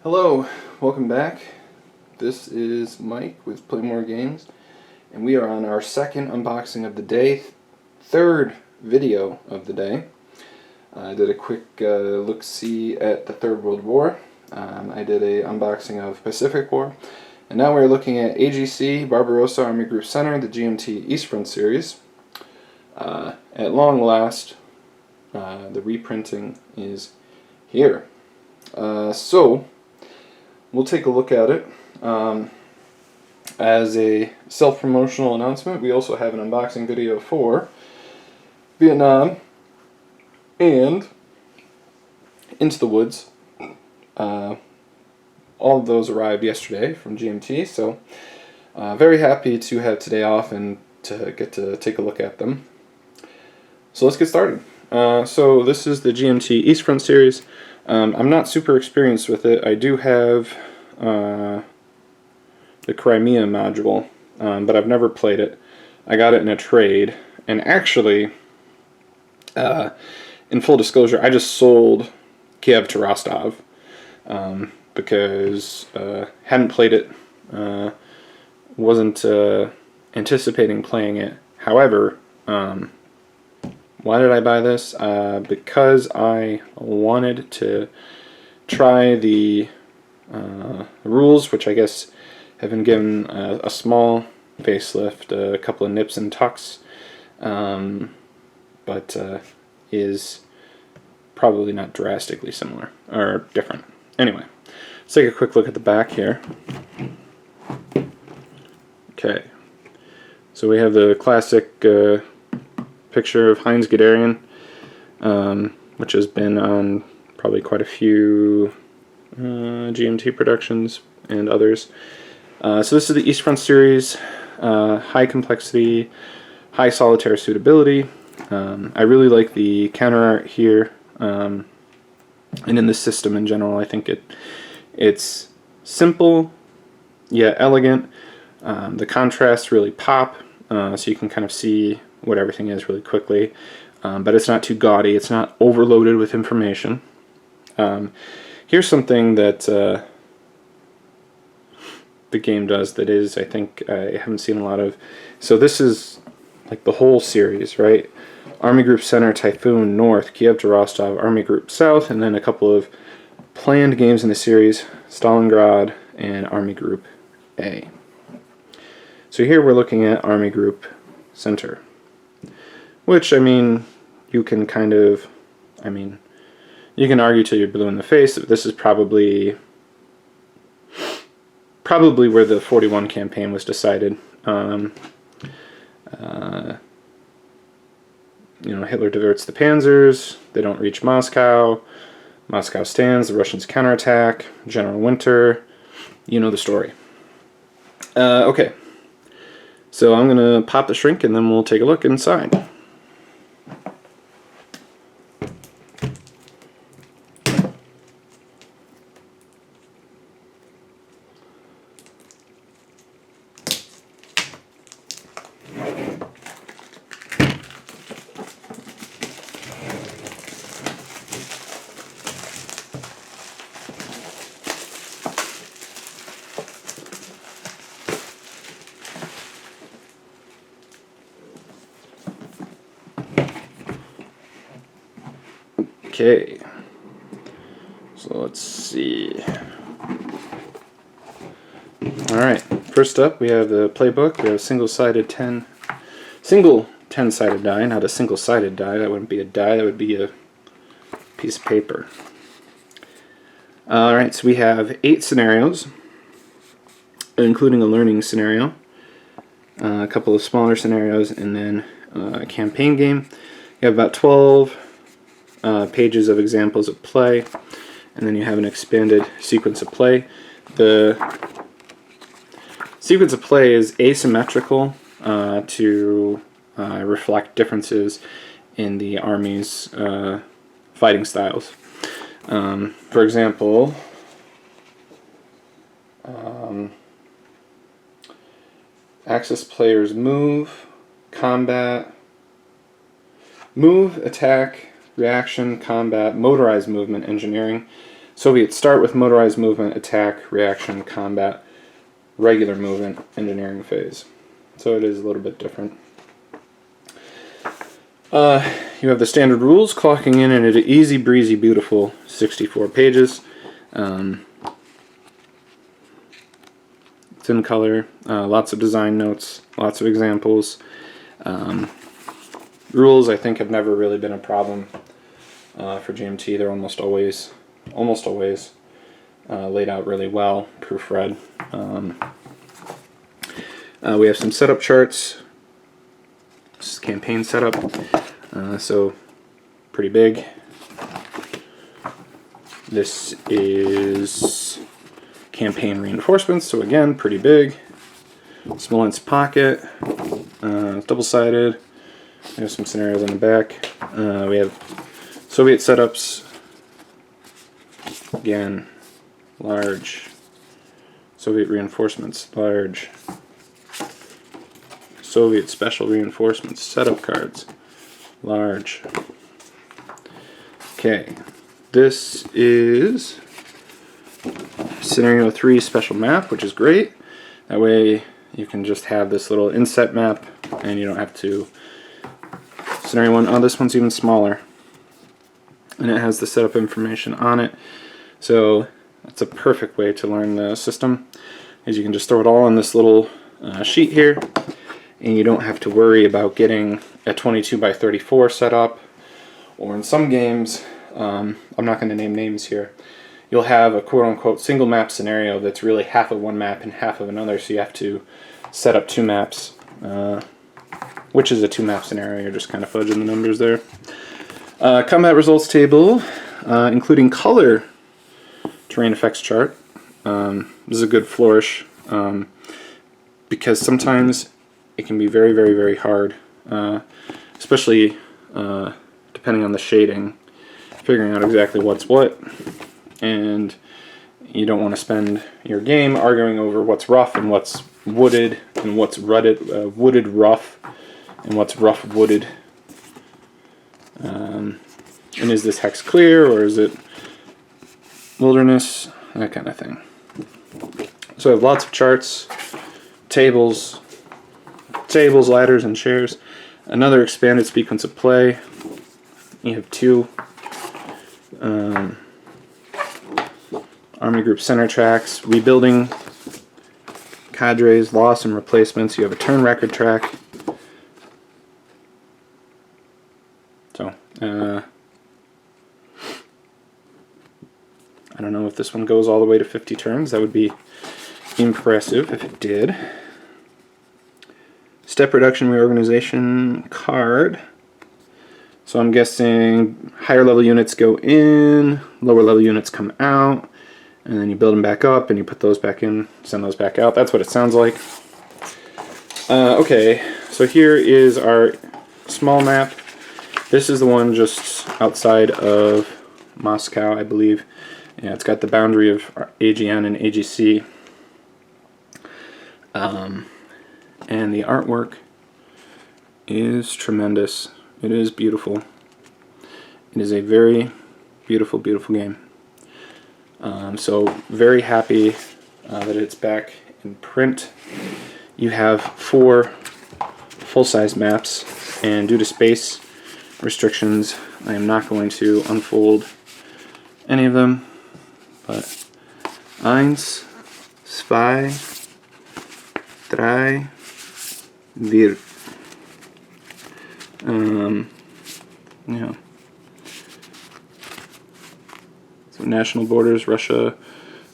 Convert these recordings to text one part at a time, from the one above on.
Hello, welcome back. This is Mike with Play More Games, and we are on our second unboxing of the day, third video of the day. I did a quick look-see at the Third World War. I did a unboxing of Pacific War, and now we're looking at AGC, Barbarossa, Army Group Center, the GMT East Front series. At long last, the reprinting is here. So we'll take a look at it. As a self-promotional announcement, we also have an unboxing video for Vietnam and Into the Woods. All of those arrived yesterday from GMT, so very happy to have today off and to get to take a look at them. So let's get started. So this is the GMT East Front series. I'm not super experienced with it. I do have the Crimea module, but I've never played it. I got it in a trade, and actually, in full disclosure, I just sold Kiev to Rostov because hadn't played it, wasn't anticipating playing it. However, why did I buy this? Because I wanted to try the rules, which I guess have been given a small facelift, a couple of nips and tucks, but is probably not drastically similar or different. Anyway, let's take a quick look at the back here. Okay, so we have the classic picture of Heinz Guderian, which has been on probably quite a few GMT productions and others. So this is the East Front series, high complexity, high solitaire suitability. I really like the counter art here, and in the system in general. I think it's simple yet elegant. The contrasts really pop, so you can kind of see what everything is really quickly, but it's not too gaudy, it's not overloaded with information. Here's something that the game does that is, I think, I haven't seen a lot of. So this is like the whole series, right? Army Group Center, Typhoon, North, Kiev to Rostov, Army Group South, and then a couple of planned games in the series, Stalingrad and Army Group A. So here we're looking at Army Group Center, which, I mean, you can kind of, you can argue till you're blue in the face that this is probably where the 41 campaign was decided. Hitler diverts the panzers, they don't reach Moscow, Moscow stands, the Russians counterattack, General Winter, you know the story. Okay, so I'm going to pop the shrink and then we'll take a look inside. Okay, so let's see. Alright, first up we have the Playbook. We have a single 10-sided die, not a single-sided die. That wouldn't be a die, that would be a piece of paper. Alright, so we have 8 scenarios, including a learning scenario, a couple of smaller scenarios, and then a campaign game. You have about 12 pages of examples of play, and then you have an expanded sequence of play. The sequence of play is asymmetrical to reflect differences in the Army's fighting styles. For example, Axis players move, combat, move, attack, reaction, combat, motorized movement, engineering. Soviets start with motorized movement, attack, reaction, combat, regular movement, engineering phase. So it is a little bit different. You have the standard rules clocking in at an easy breezy beautiful 64 pages. It's in color, lots of design notes, lots of examples. Rules I think have never really been a problem for GMT. They're almost always laid out really well, proofread. We have some setup charts. This is campaign setup, so pretty big. This is campaign reinforcements, so again, pretty big. Smolensk pocket, double-sided. We have some scenarios on the back. We have Soviet setups. Again, large. Soviet reinforcements, large. Soviet special reinforcements, setup cards, large. Okay, this is Scenario 3 special map, which is great. That way you can just have this little inset map and you don't have to. Scenario 1, oh, this one's even smaller. And it has the setup information on it. So that's a perfect way to learn the system, is you can just throw it all on this little sheet here, and you don't have to worry about getting a 22 by 34 set up. Or in some games, I'm not going to name names here, you'll have a quote-unquote single map scenario that's really half of one map and half of another, so you have to set up two maps, which is a two-map scenario. You're just kind of fudging the numbers there. Combat results table, including color terrain effects chart. This is a good flourish, because sometimes it can be very, very, very hard, especially depending on the shading, figuring out exactly what's what, and you don't want to spend your game arguing over what's rough and what's wooded and what's wooded rough and what's rough wooded. And is this hex clear, or is it wilderness, that kind of thing. So I have lots of charts, tables, ladders, and chairs. Another expanded sequence of play. You have two Army Group center tracks, rebuilding cadres, loss and replacements. You have a turn record track. So, I don't know if this one goes all the way to 50 turns. That would be impressive if it did. Step reduction reorganization card. So I'm guessing higher level units go in, lower level units come out, and then you build them back up and you put those back in, send those back out. That's what it sounds like. Okay, so here is our small map. This is the one just outside of Moscow, I believe. Yeah, it's got the boundary of AGN and AGC. And the artwork is tremendous. It is beautiful. It is a very beautiful, beautiful game. So very happy that it's back in print. You have 4 full-size maps, and due to space restrictions, I am not going to unfold any of them. But 1, 2, 3, 4. Yeah. So national borders: Russia,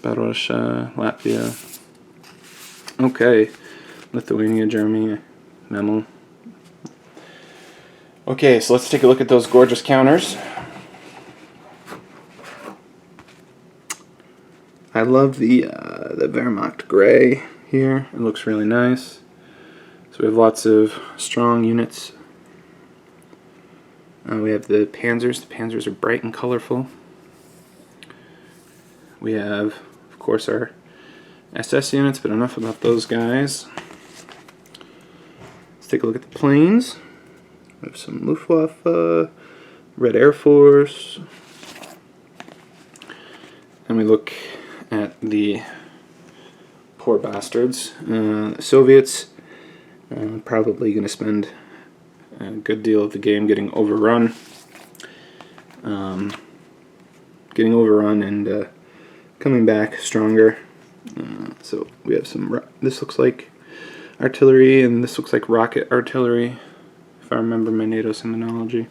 Barbarossa, Latvia. Okay, Lithuania, Germany, Memel. Okay, so let's take a look at those gorgeous counters. I love the Wehrmacht gray here. It looks really nice. So we have lots of strong units. We have the Panzers. The Panzers are bright and colorful. We have, of course, our SS units, but enough about those guys. Let's take a look at the planes. We have some Luftwaffe, Red Air Force. Then we look at the poor bastards. Soviets, probably going to spend a good deal of the game getting overrun. And coming back stronger. So we have some, this looks like artillery, and this looks like rocket artillery, if I remember my NATO terminology.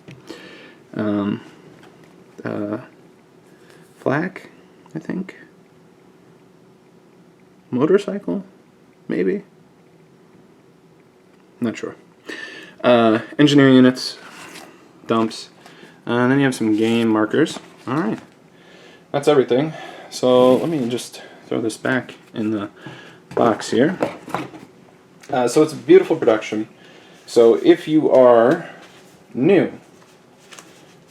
Flak, I think. Motorcycle, maybe. Not sure. Engineering units, dumps, and then you have some game markers. All right, that's everything. So let me just throw this back in the box here. So it's a beautiful production. So if you are new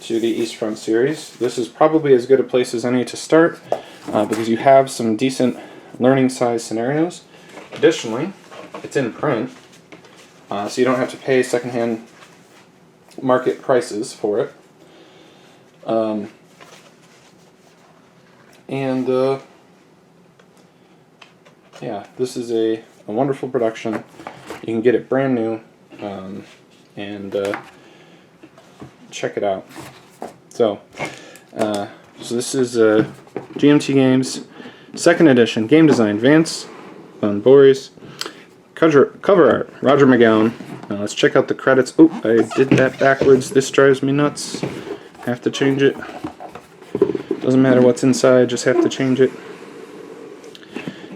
to the East Front series, this is probably as good a place as any to start, because you have some decent learning size scenarios. Additionally, it's in print, so you don't have to pay secondhand market prices for it. Yeah, this is a wonderful production. You can get it brand new, and check it out. So this is GMT Games, 2nd edition, game design, Vance Von Boris, cover art, Roger McGowan. Let's check out the credits. Oh, I did that backwards. This drives me nuts. Have to change it. Doesn't matter what's inside, just have to change it.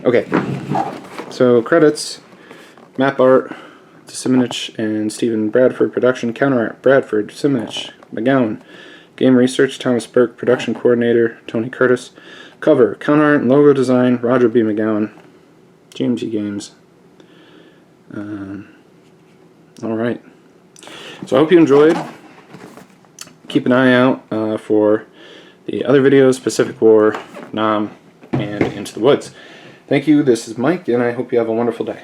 Okay, so credits, map art, Simonich and Stephen Bradford, production, counter art, Bradford, Simonich, McGowan, game research, Thomas Burke, production coordinator, Tony Curtis, cover, counter art and logo design, Roger B. McGowan, GMT Games. Alright, so I hope you enjoyed. Keep an eye out for the other videos, Pacific War, Nam, and Into the Woods. Thank you, this is Mike, and I hope you have a wonderful day.